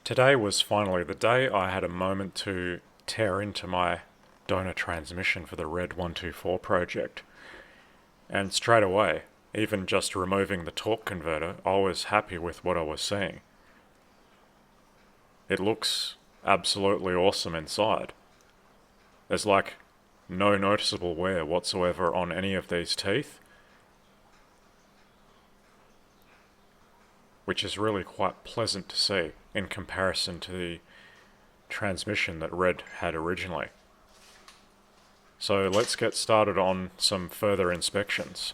Today was finally the day I had a moment to tear into my donor transmission for the Red 124 project. And straight away, even just removing the torque converter, I was happy with what I was seeing. It looks absolutely awesome inside. There's like no noticeable wear whatsoever on any of these teeth, which is really quite pleasant to see in comparison to the transmission that Red had originally. So let's get started on some further inspections.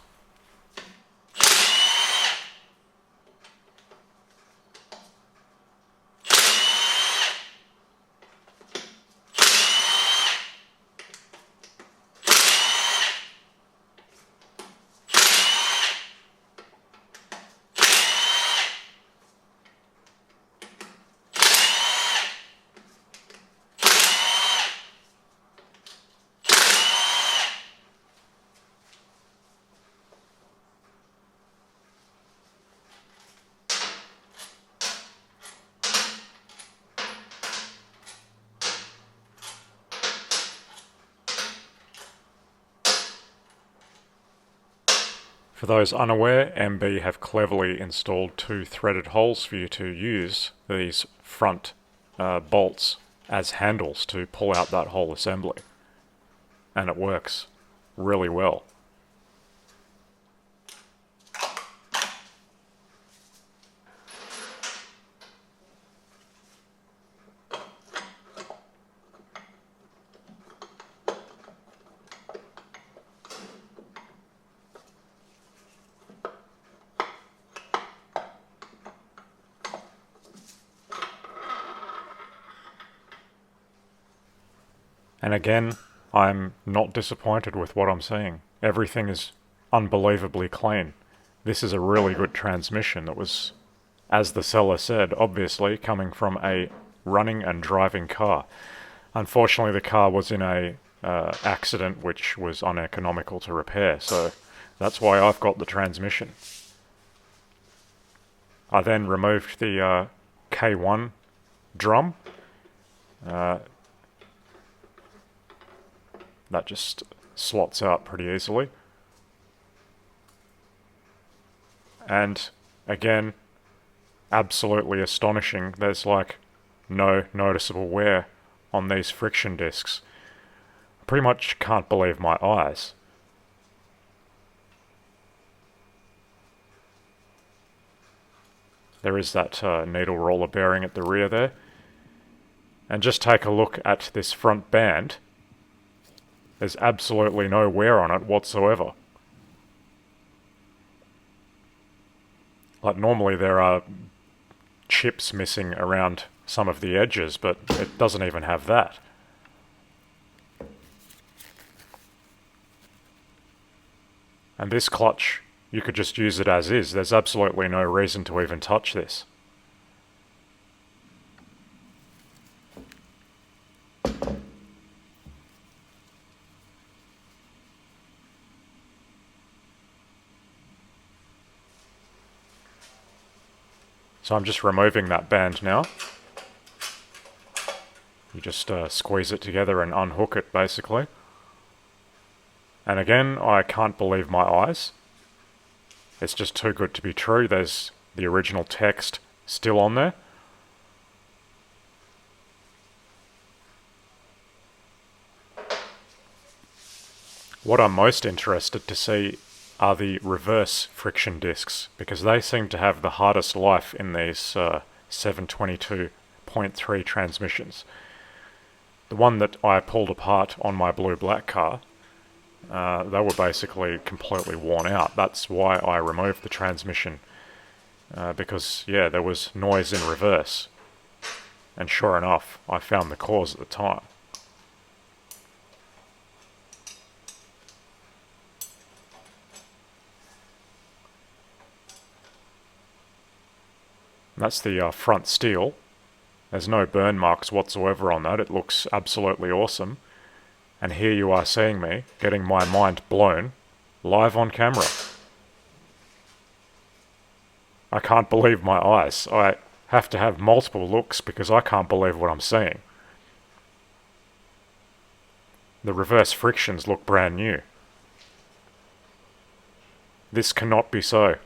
For those unaware, MB have cleverly installed two threaded holes for you to use these front bolts as handles to pull out that whole assembly. And it works really well. And again, I'm not disappointed with what I'm seeing. Everything is unbelievably clean. This is a really good transmission that was, as the seller said, obviously coming from a running and driving car. Unfortunately, the car was in a accident which was uneconomical to repair, so that's why I've got the transmission. I then removed the K1 drum. That just slots out pretty easily. And again, absolutely astonishing. There's like no noticeable wear on these friction discs. I pretty much can't believe my eyes. There is that needle roller bearing at the rear there. And just take a look at this front band. There's absolutely no wear on it whatsoever. Like normally there are chips missing around some of the edges, but it doesn't even have that. And this clutch, you could just use it as is. There's absolutely no reason to even touch this. So I'm just removing that band now. You just squeeze it together and unhook it, basically. And again, I can't believe my eyes. It's just too good to be true. There's the original text still on there. What I'm most interested to see are the reverse friction discs, because they seem to have the hardest life in these 722.3 transmissions. The one that I pulled apart on my blue-black car, they were basically completely worn out. That's why I removed the transmission, because, yeah, there was noise in reverse. And sure enough, I found the cause at the time. That's the front steel. There's no burn marks whatsoever on that. It looks absolutely awesome. And here you are seeing me getting my mind blown live on camera. I can't believe my eyes. have to have multiple looks because I can't believe what I'm seeing. The reverse frictions look brand new. This cannot be so.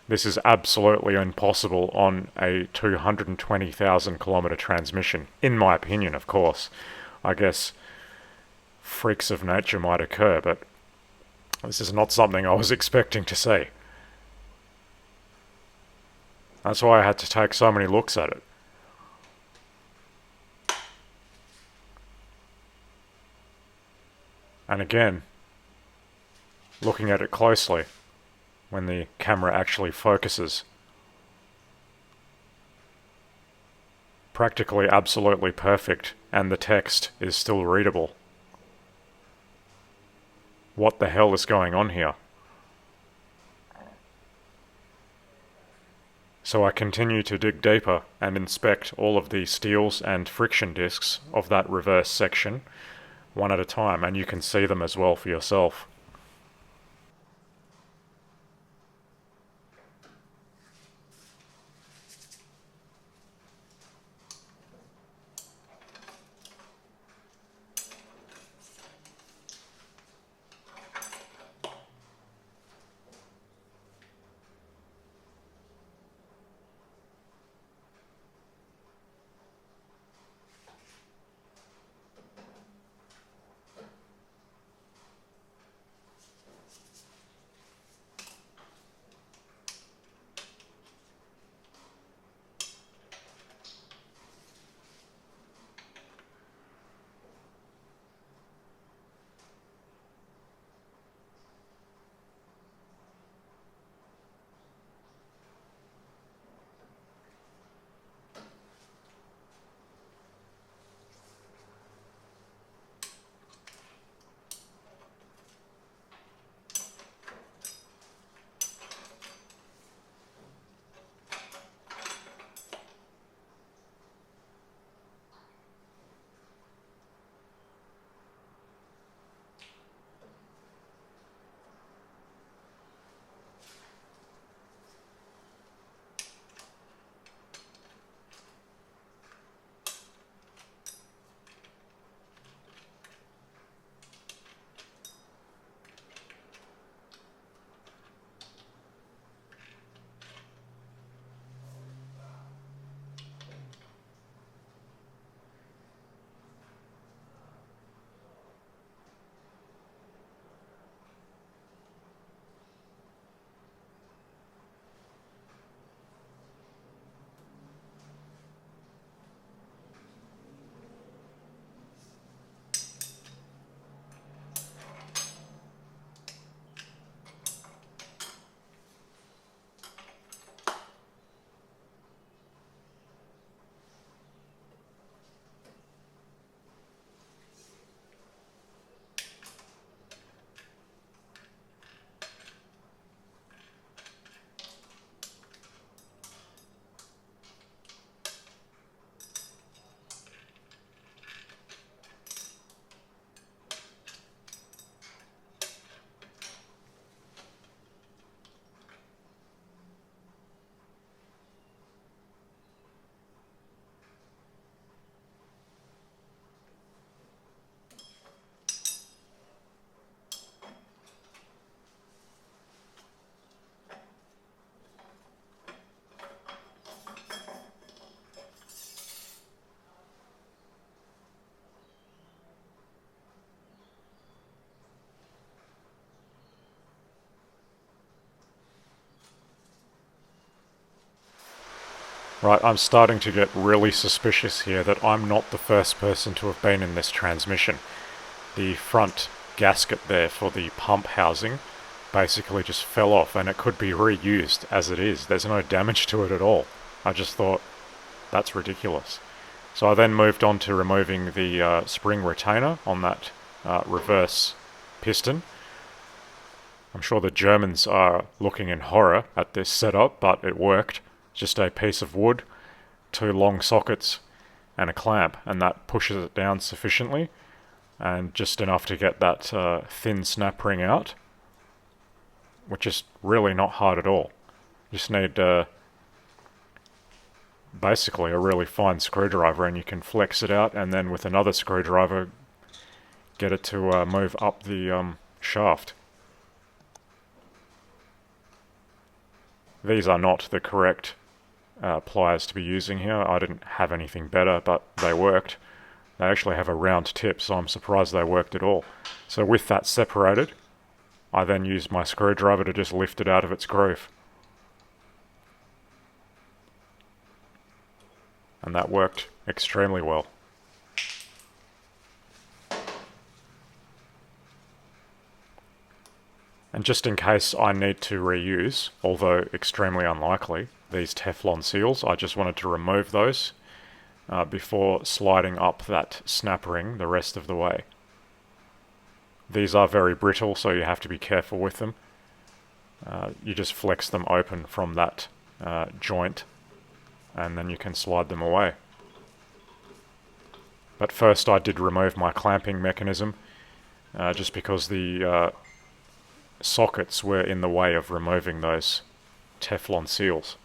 This is absolutely impossible on a 220,000 kilometre transmission, in my opinion, of course. I guess freaks of nature might occur, but this is not something I was expecting to see. That's why I had to take so many looks at it. And again, looking at it closely, when the camera actually focuses, practically absolutely perfect, and the text is still readable. What the hell is going on here? So I continue to dig deeper and inspect all of the steels and friction discs of that reverse section, one at a time, and you can see them as well for yourself. Right, I'm starting to get really suspicious here that I'm not the first person to have been in this transmission. The front gasket there for the pump housing basically just fell off, and it could be reused as it is. There's no damage to it at all. I just thought, that's ridiculous. So I then moved on to removing the spring retainer on that reverse piston. I'm sure the Germans are looking in horror at this setup, but it worked. Just a piece of wood, 2 long sockets, and a clamp, and that pushes it down sufficiently, and just enough to get that thin snap ring out, which is really not hard at all. Just need basically a really fine screwdriver, and you can flex it out and then with another screwdriver get it to move up the shaft. These are not the correct pliers to be using here. I didn't have anything better, but they worked. They actually have a round tip, so I'm surprised they worked at all. So with that separated, I then used my screwdriver to just lift it out of its groove. And that worked extremely well. And just in case I need to reuse, although extremely unlikely, these Teflon seals, I just wanted to remove those before sliding up that snap ring the rest of the way. These are very brittle, so you have to be careful with them. You just flex them open from that joint, and then you can slide them away. But first I did remove my clamping mechanism, just because the sockets were in the way of removing those Teflon seals.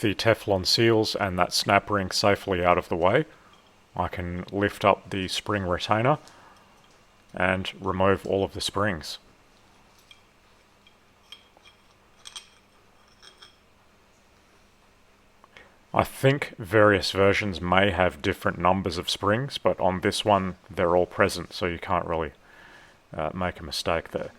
The Teflon seals and that snap ring safely out of the way, I can lift up the spring retainer and remove all of the springs. I think various versions may have different numbers of springs, but on this one they're all present, so you can't really make a mistake there.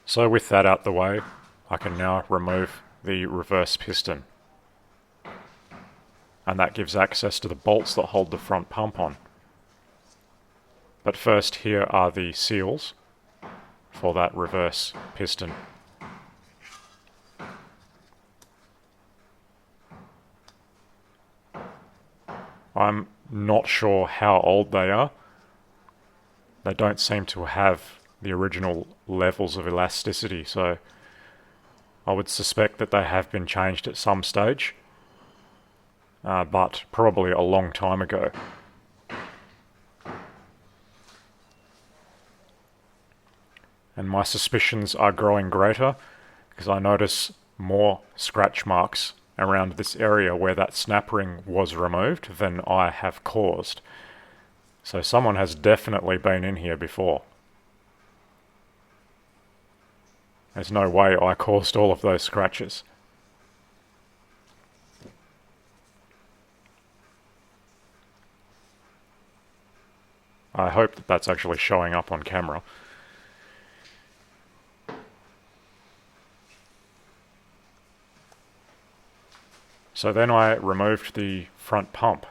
So with that out the way, I can now remove the reverse piston. And that gives access to the bolts that hold the front pump on. But first, here are the seals for that reverse piston. I'm not sure how old they are. They don't seem to have the original levels of elasticity, so I would suspect that they have been changed at some stage, but probably a long time ago. And my suspicions are growing greater because I notice more scratch marks around this area where that snap ring was removed than I have caused. So someone has definitely been in here before. There's no way I caused all of those scratches. I hope that that's actually showing up on camera. So then I removed the front pump.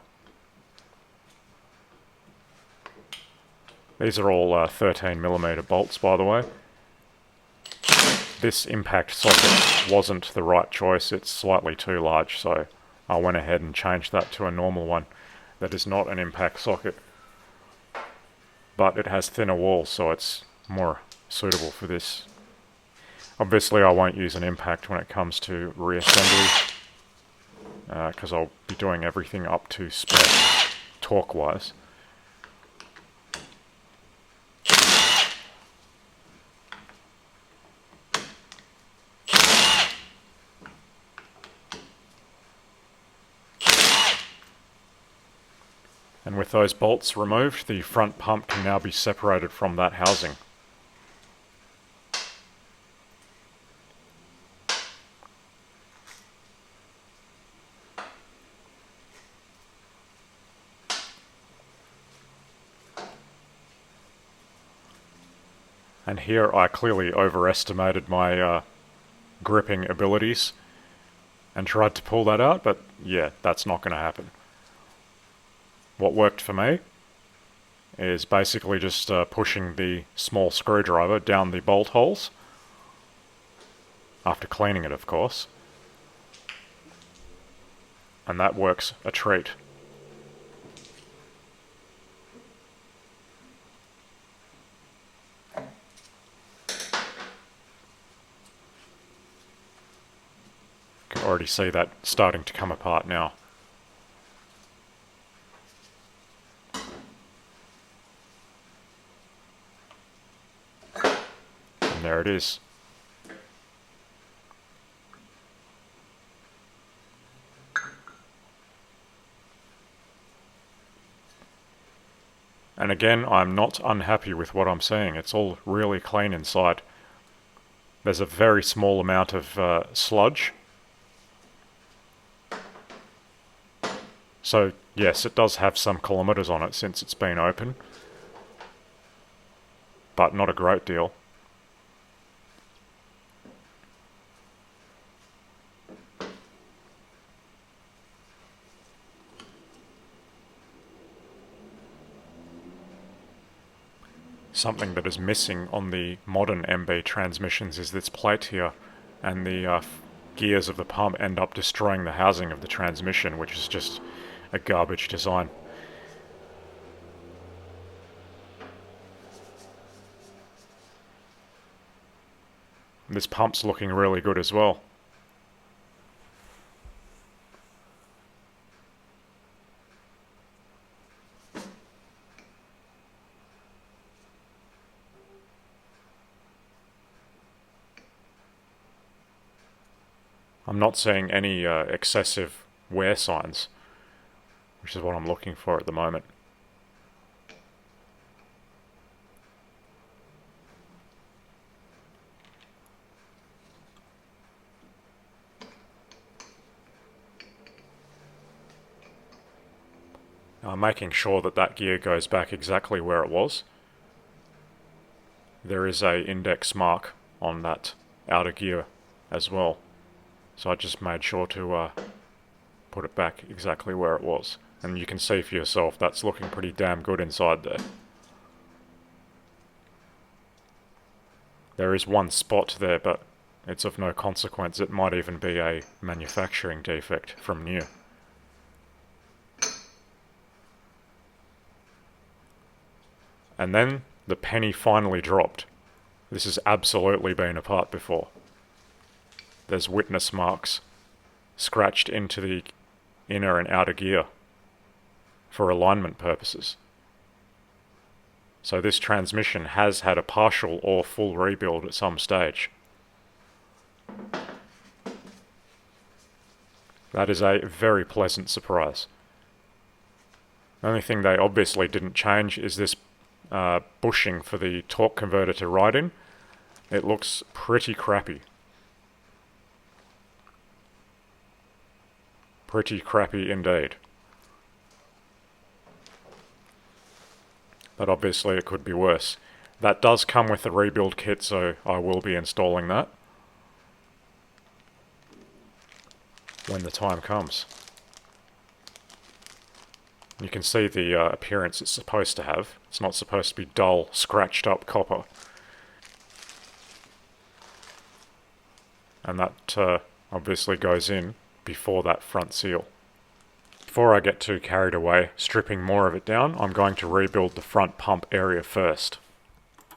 These are all 13mm bolts, by the way. This impact socket wasn't the right choice, it's slightly too large, so I went ahead and changed that to a normal one that is not an impact socket. But it has thinner walls, so it's more suitable for this. Obviously I won't use an impact when it comes to reassembly, because I'll be doing everything up to spec, torque-wise. And with those bolts removed, the front pump can now be separated from that housing. And here I clearly overestimated my gripping abilities and tried to pull that out, but yeah, that's not going to happen. What worked for me is basically just pushing the small screwdriver down the bolt holes, after cleaning it of course, and that works a treat. You can already see that starting to come apart now. And there it is. And again, I'm not unhappy with what I'm seeing. It's all really clean inside. There's a very small amount of sludge. So yes, it does have some kilometers on it since it's been open, but not a great deal. Something that is missing on the modern MB transmissions is this plate here, and the gears of the pump end up destroying the housing of the transmission, which is just a garbage design. This pump's looking really good as well. I'm not seeing any excessive wear signs, which is what I'm looking for at the moment. I'm making sure that that gear goes back exactly where it was. There is a index mark on that outer gear as well. So I just made sure to put it back exactly where it was. And you can see for yourself, that's looking pretty damn good inside there. There is one spot there, but it's of no consequence. It might even be a manufacturing defect from new. And then the penny finally dropped. This has absolutely been apart before. There's witness marks scratched into the inner and outer gear for alignment purposes. So this transmission has had a partial or full rebuild at some stage. That is a very pleasant surprise. The only thing they obviously didn't change is this bushing for the torque converter to ride in. It looks pretty crappy. Pretty crappy indeed. But obviously it could be worse. That does come with the rebuild kit, so I will be installing that when the time comes. You can see the appearance it's supposed to have. It's not supposed to be dull, scratched up copper. And that obviously goes in before that front seal. Before I get too carried away stripping more of it down, I'm going to rebuild the front pump area first.